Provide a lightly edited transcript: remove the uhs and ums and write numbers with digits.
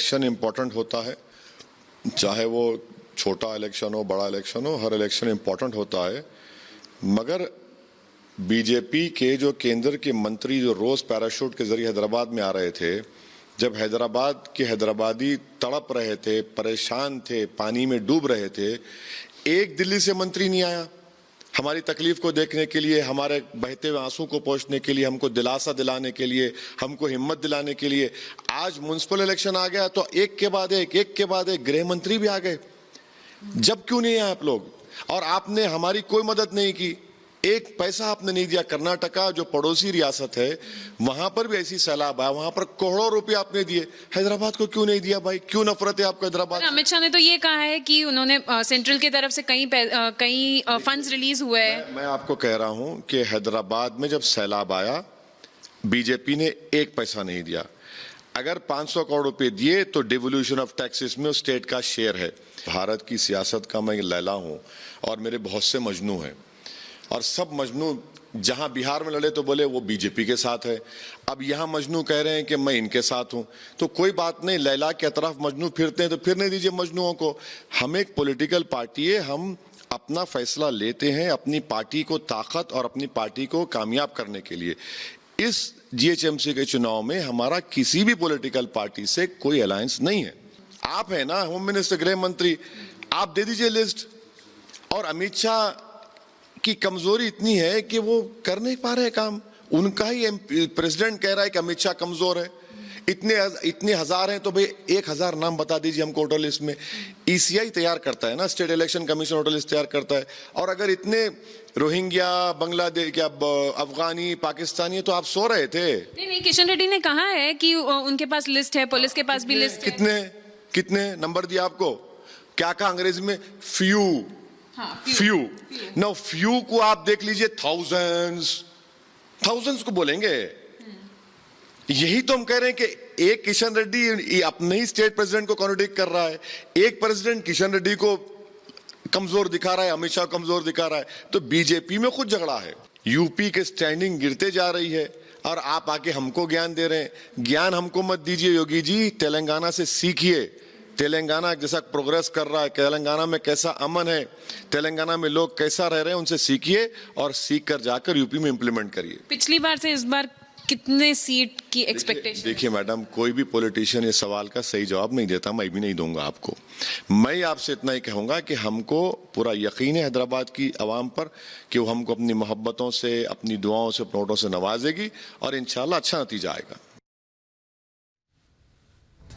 Election important होता है, चाहे वो छोटा इलेक्शन हो बड़ा इलेक्शन हो, हर इलेक्शन इम्पोर्टेंट होता है। मगर बीजेपी के जो केंद्र के मंत्री जो रोज पैराशूट के जरिए हैदराबाद में आ रहे थे, जब हैदराबाद के हैदराबादी तड़प रहे थे, परेशान थे, पानी में डूब रहे थे, एक दिल्ली से मंत्री नहीं आया हमारी तकलीफ को देखने के लिए, हमारे बहते हुए आंसू को पोंछने के लिए, हमको दिलासा दिलाने के लिए, हमको हिम्मत दिलाने के लिए। आज म्युनिसिपल इलेक्शन आ गया तो एक के बाद एक गृह मंत्री भी आ गए। जब क्यों नहीं आए आप लोग? और आपने हमारी कोई मदद नहीं की, एक पैसा आपने नहीं दिया। कर्नाटका जो पड़ोसी रियासत है, वहां पर भी ऐसी सैलाब आया, वहां पर करोड़ों रुपए आपने दिए, हैदराबाद को क्यों नहीं दिया भाई? क्यों नफरत है आपको हैदराबाद? अमित शाह ने तो ये कहा है कि उन्होंने सेंट्रल की तरफ से कई फंड्स रिलीज हुए हैं। मैं आपको कह रहा हूं कि हैदराबाद में जब सैलाब आया, बीजेपी ने एक पैसा नहीं दिया। अगर 500 करोड़ रुपए दिए तो डिवोल्यूशन ऑफ टैक्सेस में स्टेट का शेयर है। भारत की सियासत का मैं लैला हूं और मेरे बहुत से मजनू हैं, और सब मजनू जहां बिहार में लड़े तो बोले वो बीजेपी के साथ है, अब यहां मजनू कह रहे हैं कि मैं इनके साथ हूं। तो कोई बात नहीं, लैला के अतराफ मजनू फिरते हैं तो फिरने दीजिए मजनुओं को। हम एक पॉलिटिकल पार्टी है, हम अपना फैसला लेते हैं अपनी पार्टी को ताकत और अपनी पार्टी को कामयाब करने के लिए। इस जीएचएमसी के चुनाव में हमारा किसी भी पॉलिटिकल पार्टी से कोई अलायंस नहीं है। आप है ना होम मिनिस्टर, गृह मंत्री, आप दे दीजिए लिस्ट। और अमित शाह की कमजोरी इतनी है कि वो कर नहीं पा रहे काम। उनका ही प्रेसिडेंट कह रहा है कि अमित शाह कमजोर है। इतने हजार हैं तो भाई 1000 नाम बता दीजिए हमको वोटर लिस्ट में। ईसीआई तैयार करता है ना, state election commission voter list तैयार करता है। और अगर इतने रोहिंग्या, बांग्लादेश, क्या अफगानी, पाकिस्तानी है तो आप सो रहे थे? नहीं, किशन रेड्डी ने कहा है कि उनके पास लिस्ट है, पुलिस के पास भी लिस्ट है। कितने नंबर दिया आपको? क्या कहा अंग्रेजी में? फ्यू। फ्यू। नो, फ्यू को आप देख लीजिए, थाउजेंड्स को बोलेंगे। यही तो हम कह रहे हैं कि एक किशन रेड्डी अपने ही स्टेट प्रेसिडेंट को कॉन्ट्रडिक्ट कर रहा है, एक प्रेसिडेंट किशन रेड्डी को कमजोर दिखा रहा है, अमित शाह कमजोर दिखा रहा है। तो बीजेपी में खुद झगड़ा है। यूपी के स्टैंडिंग गिरते जा रही है और आप आके हमको ज्ञान दे रहे हैं। ज्ञान हमको मत दीजिए योगी जी, तेलंगाना से सीखिए। तेलंगाना जैसा प्रोग्रेस कर रहा है, तेलंगाना में कैसा अमन है, तेलंगाना में लोग कैसा रह रहे हैं, उनसे सीखिए और सीख कर जाकर यूपी में इंप्लीमेंट करिए। पिछली बार से इस बार कितने सीट की एक्सपेक्टेशन? देखिए मैडम, कोई भी पॉलिटिशियन इस सवाल का सही जवाब नहीं देता, मैं भी नहीं दूंगा आपको। मैं आपसे इतना ही कहूंगा कि हमको पूरा यकीन है हैदराबाद की आवाम पर कि वो हमको अपनी मोहब्बतों से, अपनी दुआओं से, अपने वोटों से नवाजेगी और इंशाल्लाह अच्छा नतीजा आएगा।